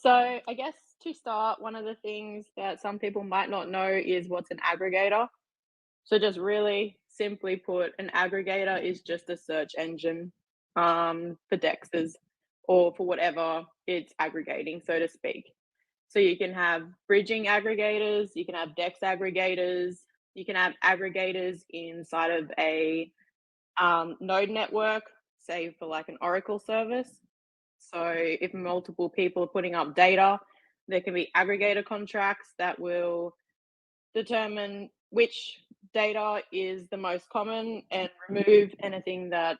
So I guess to start, one of the things that some people might not know is what's an aggregator. So just really simply put, an aggregator is just a search engine for DEXs or for whatever it's aggregating, so to speak. So you can have bridging aggregators, you can have DEX aggregators, you can have aggregators inside of a node network, say for like an Oracle service. So if multiple people are putting up data, there can be aggregator contracts that will determine which data is the most common and remove anything that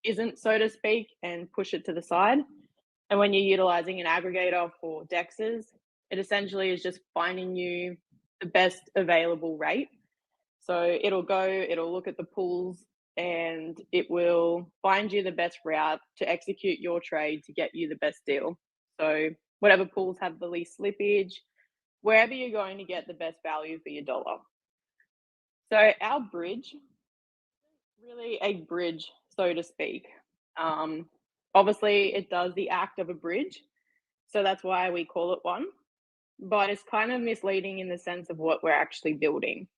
isn't, so to speak, and push it to the side. And when you're utilizing an aggregator for DEXs, it essentially is just finding you the best available rate. So it'll look at the pools and it will find you the best route to execute your trade to get you the best deal. So whatever pools have the least slippage, wherever you're going to get the best value for your dollar. So our bridge, really a bridge, so to speak. Obviously, it does the act of a bridge, so that's why we call it one. But it's kind of misleading in the sense of what we're actually building.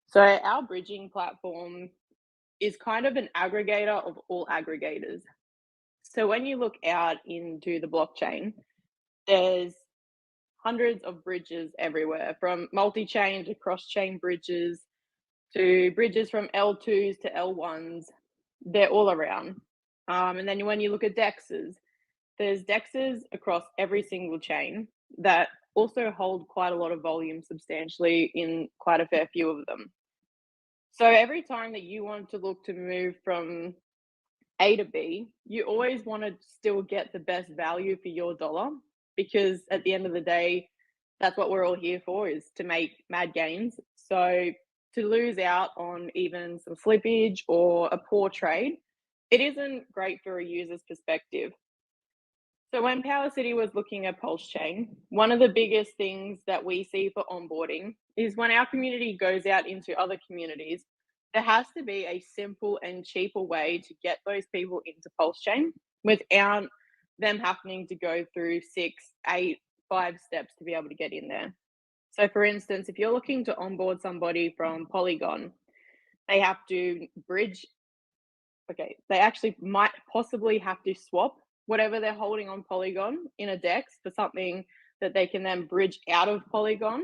So our bridging platform is kind of an aggregator of all aggregators. So when you look out into the blockchain, there's hundreds of bridges everywhere, from multi-chain to cross-chain bridges to bridges from L2s to L1s. They're all around. And then when you look at DEXs, there's DEXs across every single chain that also hold quite a lot of volume substantially in quite a fair few of them. So every time that you want to look to move from A to B, you always want to still get the best value for your dollar, because at the end of the day, that's what we're all here for, is to make mad gains. So to lose out on even some slippage or a poor trade, it isn't great for a user's perspective. So when PowerCity was looking at Pulsechain, one of the biggest things that we see for onboarding is when our community goes out into other communities, there has to be a simple and cheaper way to get those people into Pulsechain without them having to go through 6, 8, 5 steps to be able to get in there. So for instance, if you're looking to onboard somebody from Polygon, they have to bridge. Okay, they actually might possibly have to swap whatever they're holding on Polygon in a DEX for something that they can then bridge out of Polygon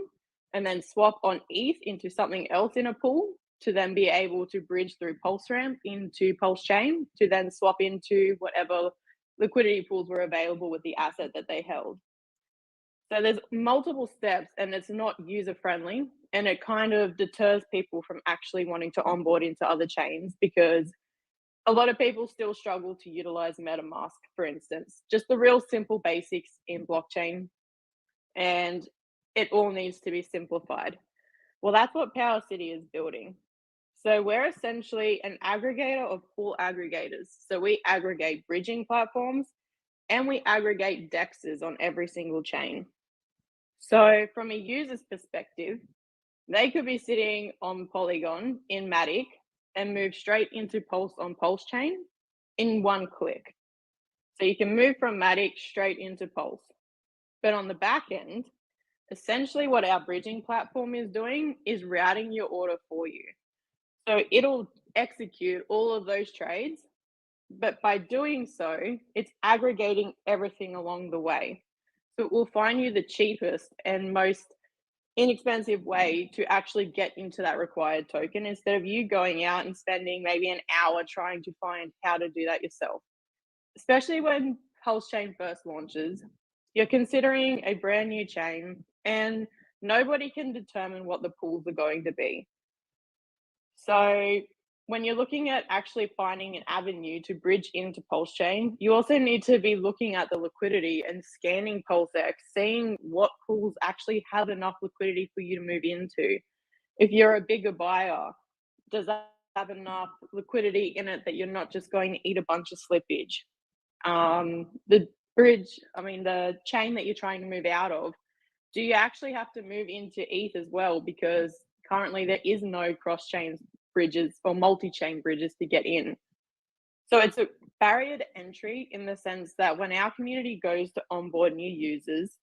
and then swap on ETH into something else in a pool to then be able to bridge through PulseRamp into Pulsechain to then swap into whatever liquidity pools were available with the asset that they held. So there's multiple steps and it's not user friendly, and it kind of deters people from actually wanting to onboard into other chains, because a lot of people still struggle to utilize MetaMask, for instance, just the real simple basics in blockchain, and it all needs to be simplified. Well, that's what PowerCity is building. So we're essentially an aggregator of all aggregators. So we aggregate bridging platforms and we aggregate DEXs on every single chain. So from a user's perspective, they could be sitting on Polygon in Matic and move straight into Pulse on Pulsechain in one click. So you can move from Matic straight into Pulse. But on the back end, essentially what our bridging platform is doing is routing your order for you. So it'll execute all of those trades, but by doing so, it's aggregating everything along the way. So it will find you the cheapest and most inexpensive way to actually get into that required token, instead of you going out and spending maybe an hour trying to find how to do that yourself. Especially when Pulsechain first launches, you're considering a brand new chain and nobody can determine what the pools are going to be. So when you're looking at actually finding an avenue to bridge into Pulsechain, you also need to be looking at the liquidity and scanning Pulsex, seeing what pools actually have enough liquidity for you to move into. If you're a bigger buyer, does that have enough liquidity in it that you're not just going to eat a bunch of slippage? The chain that you're trying to move out of, do you actually have to move into ETH as well? Because currently there is no cross-chain bridges or multi-chain bridges to get in. So it's a barrier to entry in the sense that when our community goes to onboard new users,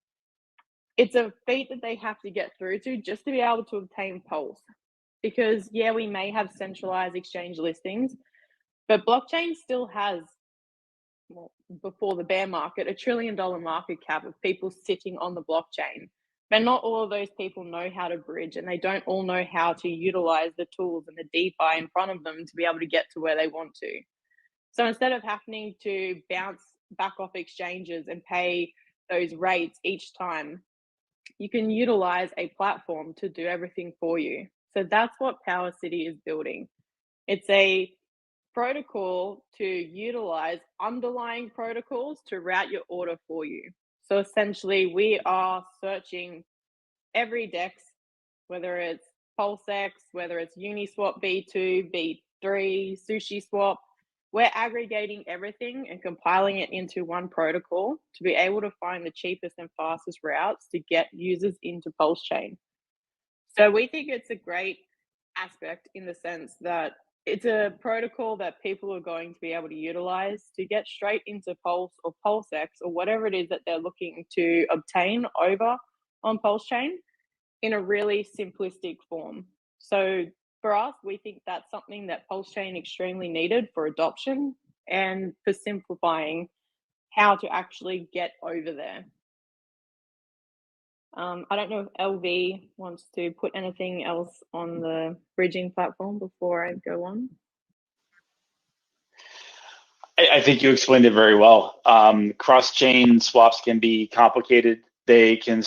it's a feat that they have to get through to just to be able to obtain Pulse. Because, yeah, we may have centralized exchange listings, but blockchain still has, well, before the bear market, $1 trillion market cap of people sitting on the blockchain. But not all of those people know how to bridge, and they don't all know how to utilize the tools and the DeFi in front of them to be able to get to where they want to. So instead of having to bounce back off exchanges and pay those rates each time, you can utilize a platform to do everything for you. So that's what PowerCity is building. It's a protocol to utilize underlying protocols to route your order for you. So essentially, we are searching every DEX, whether it's Pulsechain, whether it's Uniswap B2, B3, SushiSwap. We're aggregating everything and compiling it into one protocol to be able to find the cheapest and fastest routes to get users into Pulsechain. So we think it's a great aspect in the sense that it's a protocol that people are going to be able to utilize to get straight into Pulse or Pulsechain or whatever it is that they're looking to obtain over on Pulsechain in a really simplistic form. So for us, we think that's something that Pulsechain extremely needed for adoption and for simplifying how to actually get over there. I don't know if LV wants to put anything else on the bridging platform before I go on. I think you explained it very well. Cross-chain swaps can be complicated. They can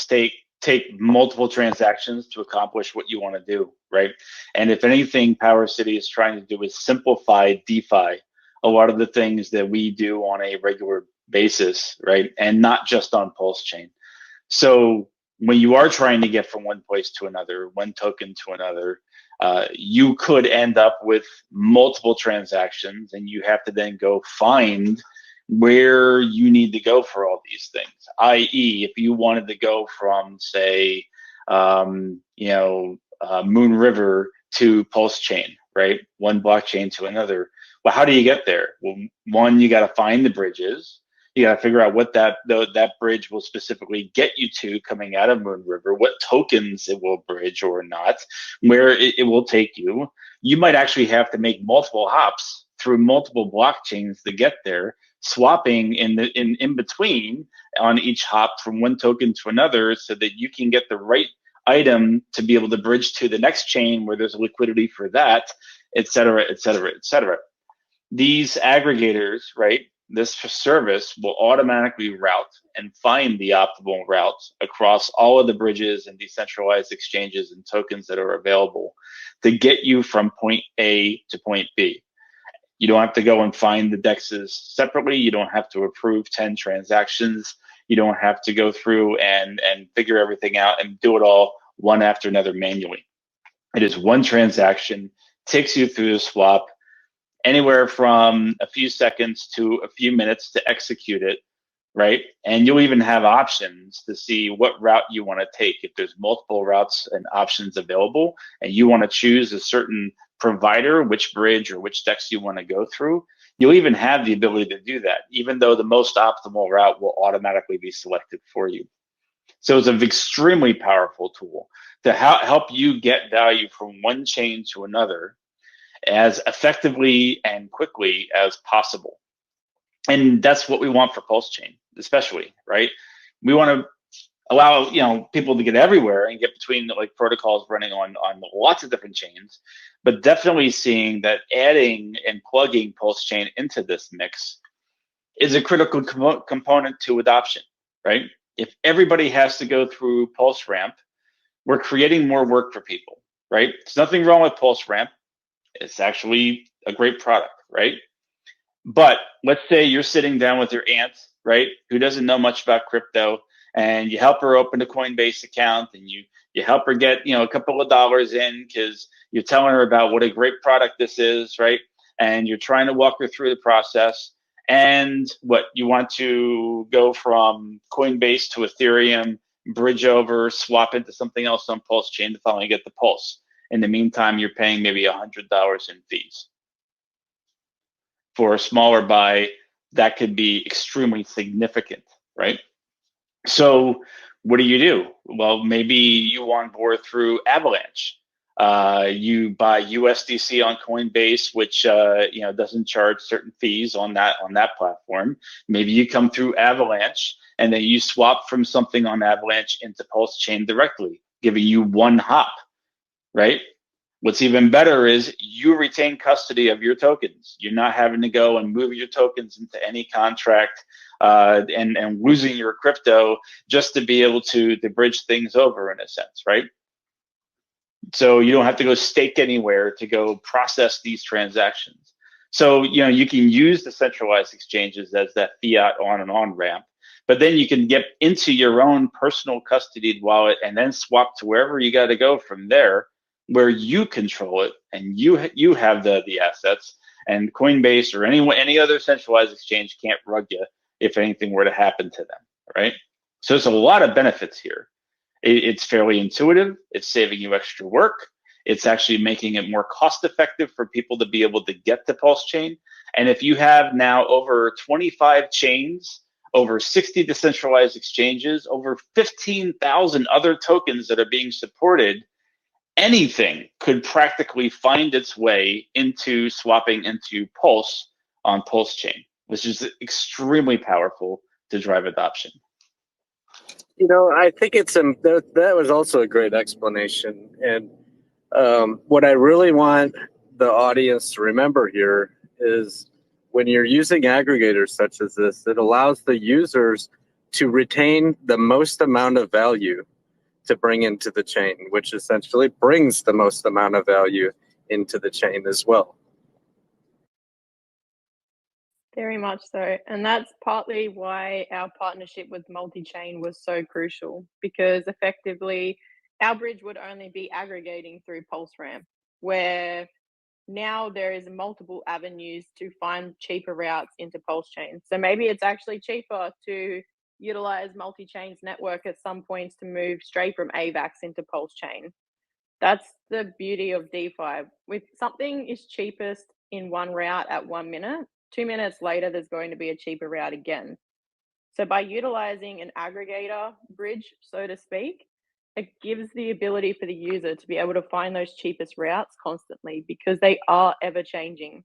take multiple transactions to accomplish what you want to do, right? And if anything, PowerCity is trying to do is simplify DeFi, a lot of the things that we do on a regular basis, right? And not just on Pulsechain. So when you are trying to get from one place to another, one token to another, you could end up with multiple transactions, and you have to then go find where you need to go for all these things. I.e., if you wanted to go from, say, Moon River to Pulsechain, right? One blockchain to another. Well, how do you get there? Well, one, you got to find the bridges. You got to figure out what that bridge will specifically get you to coming out of Moon River, what tokens it will bridge or not, where it will take you. You might actually have to make multiple hops through multiple blockchains to get there, swapping in between on each hop from one token to another so that you can get the right item to be able to bridge to the next chain where there's liquidity for that, et cetera, et cetera, et cetera. These aggregators, right? This service will automatically route and find the optimal route across all of the bridges and decentralized exchanges and tokens that are available to get you from point A to point B. You don't have to go and find the DEXs separately. You don't have to approve 10 transactions. You don't have to go through and figure everything out and do it all one after another manually. It is one transaction, takes you through the swap, anywhere from a few seconds to a few minutes to execute it, right? And you'll even have options to see what route you want to take. If there's multiple routes and options available and you want to choose a certain provider, which bridge or which DEX you want to go through, you'll even have the ability to do that, even though the most optimal route will automatically be selected for you. So it's an extremely powerful tool to help you get value from one chain to another as effectively and quickly as possible. And that's what we want for Pulsechain, especially, right? We want to allow people to get everywhere and get between like protocols running on lots of different chains, but definitely seeing that adding and plugging Pulsechain into this mix is a critical component to adoption, right? If everybody has to go through PulseRamp, we're creating more work for people, right? There's nothing wrong with PulseRamp. It's actually a great product, right? But let's say you're sitting down with your aunt, right, who doesn't know much about crypto, and you help her open a Coinbase account, and you help her get a couple of dollars in because you're telling her about what a great product this is, right? And you're trying to walk her through the process. And what you want to go from Coinbase to Ethereum, bridge over, swap into something else on Pulsechain to finally get the Pulse. In the meantime, you're paying maybe $100 in fees. For a smaller buy, that could be extremely significant, right? So what do? Well, maybe you onboard through Avalanche. You buy USDC on Coinbase, which doesn't charge certain fees on that platform. Maybe you come through Avalanche and then you swap from something on Avalanche into Pulsechain directly, giving you one hop, right? What's even better is you retain custody of your tokens. You're not having to go and move your tokens into any contract and losing your crypto just to be able to bridge things over, in a sense, right? So you don't have to go stake anywhere to go process these transactions. So you can use the centralized exchanges as that fiat on and on ramp, but then you can get into your own personal custodied wallet and then swap to wherever you got to go from there, where you control it and you have the assets, and Coinbase or any other centralized exchange can't rug you if anything were to happen to them, right? So there's a lot of benefits here. It's fairly intuitive. It's saving you extra work. It's actually making it more cost effective for people to be able to get to Pulsechain. And if you have now over 25 chains, over 60 decentralized exchanges, over 15,000 other tokens that are being supported, anything could practically find its way into swapping into Pulse on Pulsechain, which is extremely powerful to drive adoption. I think that was also a great explanation. And what I really want the audience to remember here is when you're using aggregators such as this, it allows the users to retain the most amount of value to bring into the chain, which essentially brings the most amount of value into the chain as well. Very much so. And that's partly why our partnership with Multichain was so crucial, because effectively our bridge would only be aggregating through PulseRamp, where now there is multiple avenues to find cheaper routes into Pulsechain. So maybe it's actually cheaper to utilize Multichain's network at some points to move straight from AVAX into Pulsechain. That's the beauty of DeFi. With something is cheapest in one route at 1 minute, 2 minutes later, there's going to be a cheaper route again. So by utilizing an aggregator bridge, so to speak, it gives the ability for the user to be able to find those cheapest routes constantly, because they are ever changing.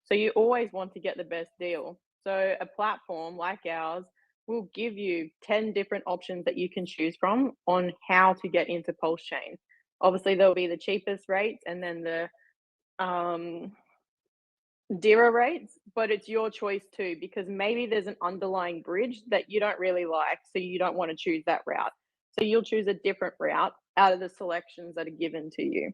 So you always want to get the best deal. So a platform like ours will give you 10 different options that you can choose from on how to get into Pulsechain. Obviously, there'll be the cheapest rates and then the dearer rates, but it's your choice too, because maybe there's an underlying bridge that you don't really like, so you don't want to choose that route. So you'll choose a different route out of the selections that are given to you.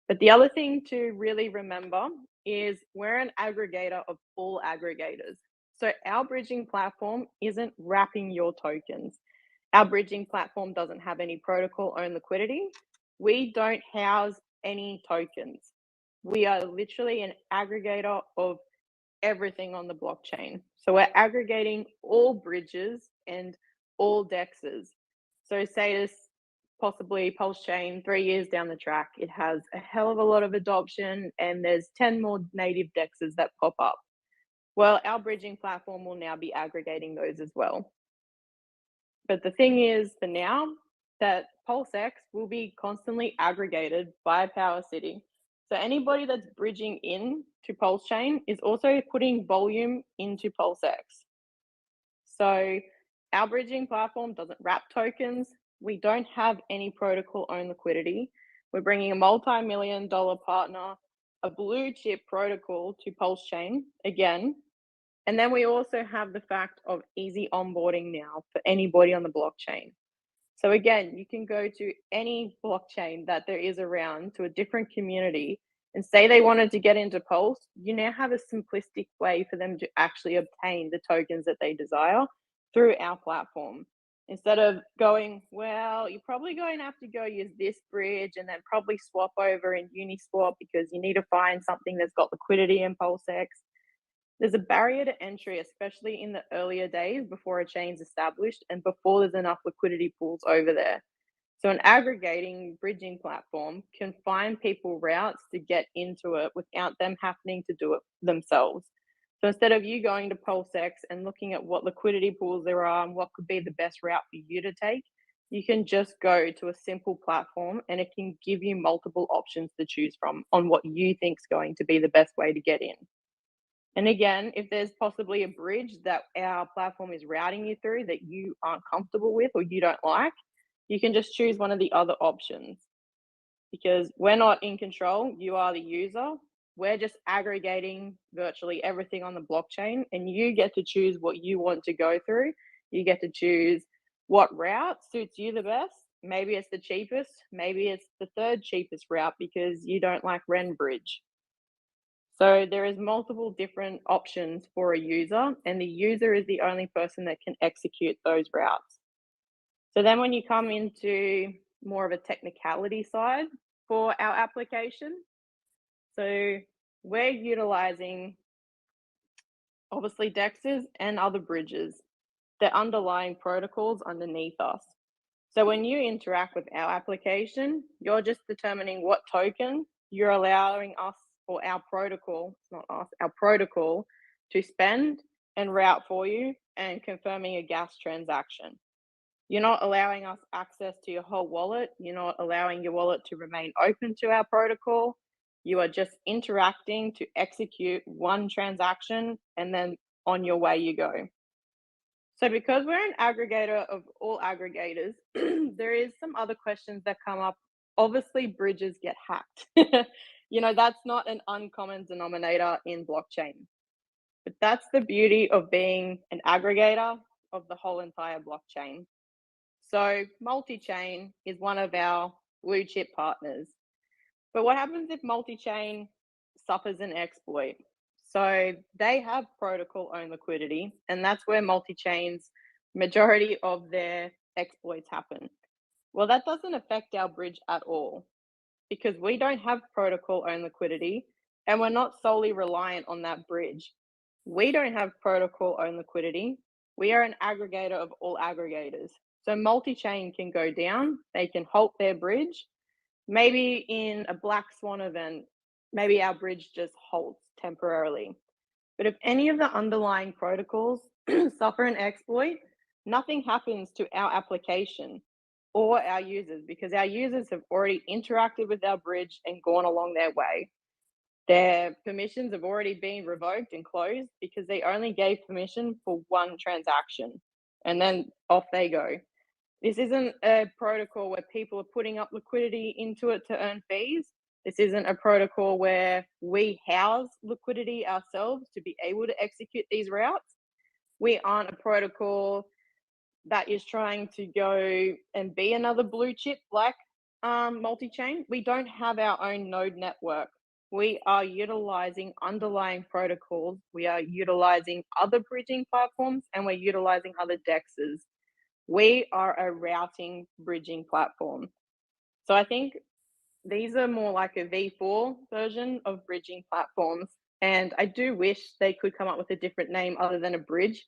But the other thing to really remember is we're an aggregator of all aggregators. So our bridging platform isn't wrapping your tokens. Our bridging platform doesn't have any protocol-owned liquidity. We don't house any tokens. We are literally an aggregator of everything on the blockchain. So we're aggregating all bridges and all DEXs. So say this possibly Pulsechain 3 years down the track, it has a hell of a lot of adoption and there's 10 more native DEXs that pop up. Well, our bridging platform will now be aggregating those as well. But the thing is, for now, that PulseX will be constantly aggregated by PowerCity. So anybody that's bridging in to Pulsechain is also putting volume into PulseX. So our bridging platform doesn't wrap tokens. We don't have any protocol-owned liquidity. We're bringing a multi-million-dollar partner, a blue chip protocol to Pulsechain again. And then we also have the fact of easy onboarding now for anybody on the blockchain. So again, you can go to any blockchain that there is around, to a different community, and say they wanted to get into Pulse, you now have a simplistic way for them to actually obtain the tokens that they desire through our platform. Instead of going, well, you're probably going to have to go use this bridge and then probably swap over in Uniswap because you need to find something that's got liquidity in PulseX. There's a barrier to entry, especially in the earlier days before a chain's established and before there's enough liquidity pools over there. So an aggregating bridging platform can find people routes to get into it without them having to do it themselves. So instead of you going to Pulsechain and looking at what liquidity pools there are and what could be the best route for you to take, you can just go to a simple platform and it can give you multiple options to choose from on what you think is going to be the best way to get in. And again, if there's possibly a bridge that our platform is routing you through that you aren't comfortable with or you don't like, you can just choose one of the other options. Because we're not in control, you are the user. We're just aggregating virtually everything on the blockchain, and you get to choose what you want to go through. You get to choose what route suits you the best. Maybe it's the cheapest, maybe it's the third cheapest route because you don't like Bridge. So there is multiple different options for a user, and the user is the only person that can execute those routes. So then when you come into more of a technicality side for our application, so we're utilizing obviously DEXs and other bridges, the underlying protocols underneath us. So when you interact with our application, you're just determining what token you're allowing us or our protocol, it's not us, our protocol to spend and route for you and confirming a gas transaction. You're not allowing us access to your whole wallet. You're not allowing your wallet to remain open to our protocol. You are just interacting to execute one transaction and then on your way you go. So because we're an aggregator of all aggregators, there is some other questions that come up. Obviously, bridges get hacked. You know, that's not an uncommon denominator in blockchain. But that's the beauty of being an aggregator of the whole entire blockchain. So multi-chain is one of our blue chip partners. But what happens if multi-chain suffers an exploit? So they have protocol owned liquidity, and that's where multi-chain's majority of their exploits happen. Well, that doesn't affect our bridge at all because we don't have protocol owned liquidity and we're not solely reliant on that bridge. We don't have protocol owned liquidity. We are an aggregator of all aggregators. So multi-chain can go down, they can halt their bridge. Maybe in a black swan event, maybe our bridge just halts temporarily. But if any of the underlying protocols suffer an exploit, nothing happens to our application or our users because our users have already interacted with our bridge and gone along their way. Their permissions have already been revoked and closed because they only gave permission for one transaction and then off they go. This isn't a protocol where people are putting up liquidity into it to earn fees. This isn't a protocol where we house liquidity ourselves to be able to execute these routes. We aren't a protocol that is trying to go and be another blue chip like multi-chain. We don't have our own node network. We are utilizing underlying protocols. We are utilizing other bridging platforms and we're utilizing other DEXs. We are a routing bridging platform. So I think these are more like a V4 version of bridging platforms. And I do wish they could come up with a different name other than a bridge,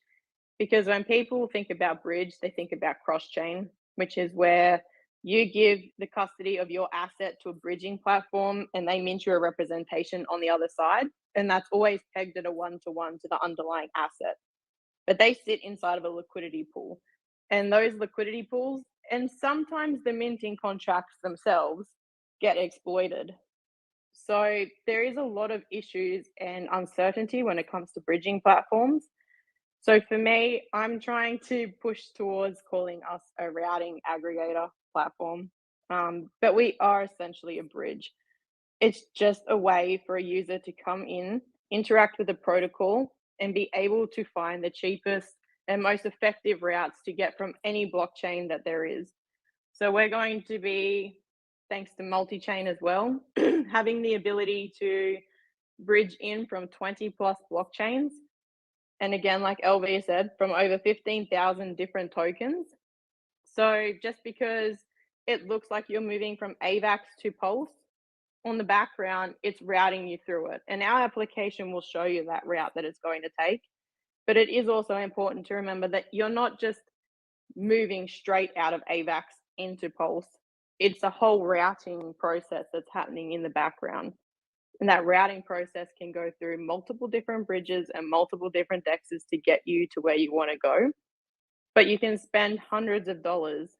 because when people think about bridge, they think about cross-chain, which is where you give the custody of your asset to a bridging platform and they mint you a representation on the other side. And that's always pegged at a one-to-one to the underlying asset. But they sit inside of a liquidity pool. And those liquidity pools, and sometimes the minting contracts themselves, get exploited. So there is a lot of issues and uncertainty when it comes to bridging platforms. So for me, I'm trying to push towards calling us a routing aggregator platform, but we are essentially a bridge. It's just a way for a user to come in, interact with the protocol, and be able to find the cheapest and most effective routes to get from any blockchain that there is. So we're going to be, thanks to multi-chain as well, having the ability to bridge in from 20 plus blockchains. And again, like LV said, from over 15,000 different tokens. So just because it looks like you're moving from AVAX to Pulse, on the background, it's routing you through it. And our application will show you that route that it's going to take. But it is also important to remember that you're not just moving straight out of AVAX into Pulse. It's a whole routing process that's happening in the background. And that routing process can go through multiple different bridges and multiple different DEXs to get you to where you want to go. But you can spend hundreds of dollars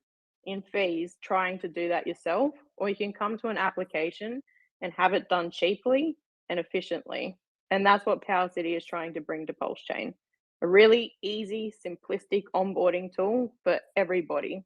in fees trying to do that yourself, or you can come to an application and have it done cheaply and efficiently. And that's what PowerCity is trying to bring to Pulsechain. A really easy, simplistic onboarding tool for everybody.